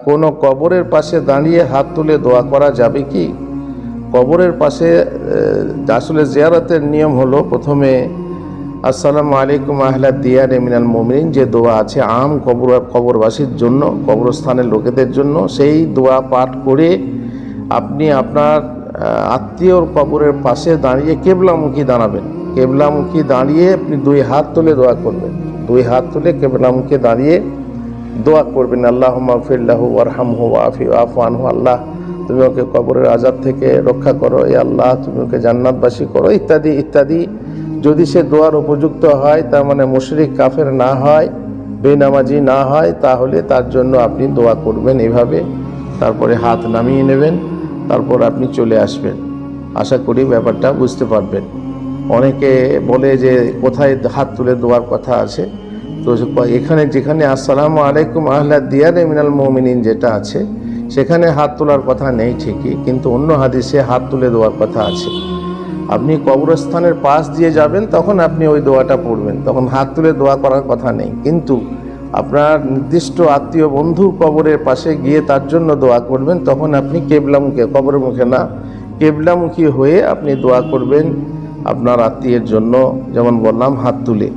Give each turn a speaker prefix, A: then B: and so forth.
A: কোনো কবরের পাশে দাঁড়িয়ে হাত তুলে দোয়া করা যাবে কি? কবরের পাশে আসলে জিয়ারতের নিয়ম হলো প্রথমে আসসালামু আলাইকুম আহলা দিয়ারে মিনাল মুমিনিন যে দোয়া আছে আম কবরবাসীর জন্য, কবরস্থানের লোকেদের জন্য, সেই দোয়া পাঠ করে আপনি আপনার আত্মীয়র কবরের পাশে দাঁড়িয়ে কেবলামুখী দাঁড়াবেন। কেবলামুখী দাঁড়িয়ে আপনি দুই হাত তুলে দোয়া করবেন। দুই হাত তুলে কেবলামুখী দাঁড়িয়ে দোয়া করবেন, আল্লাহুম্মা গফিরলাহু ওয়ারহামহু ওয়াফু আনহু, আল্লাহ তুমি ওকে কবরের আযাব থেকে রক্ষা করো, এ আল্লাহ তুমি ওকে জান্নাতবাসী করো, ইত্যাদি ইত্যাদি। যদি সে দোয়ার উপযুক্ত হয়, তার মানে মুশরিক কাফের না হয়, বেনামাজি না হয়, তাহলে তার জন্য আপনি দোয়া করবেন এভাবে। তারপরে হাত নামিয়ে নেবেন, তারপর আপনি চলে আসবেন। আশা করি ব্যাপারটা বুঝতে পারবেন। অনেকে বলে যে কোথায় হাত তুলে দোয়ার কথা আছে, তো এখানে যেখানে আসসালামু আলাইকুম আহলা দিয়ারে মিনাল মুমিনিন যেটা আছে সেখানে হাত তোলার কথা নেই ঠিকই, কিন্তু অন্য হাদিসে হাত তুলে দেওয়ার কথা আছে। আপনি কবরস্থানের পাশ দিয়ে যাবেন, তখন আপনি ওই দোয়াটা পড়বেন, তখন হাত তুলে দোয়া করার কথা নেই। কিন্তু আপনার নির্দিষ্ট আত্মীয় বন্ধু কবরের পাশে গিয়ে তার জন্য দোয়া করবেন, তখন আপনি কেবলামুখী, কবরের মুখে না, কেবলামুখী হয়ে আপনি দোয়া করবেন আপনার আত্মীয়ের জন্য, যেমন বললাম হাত তুলে।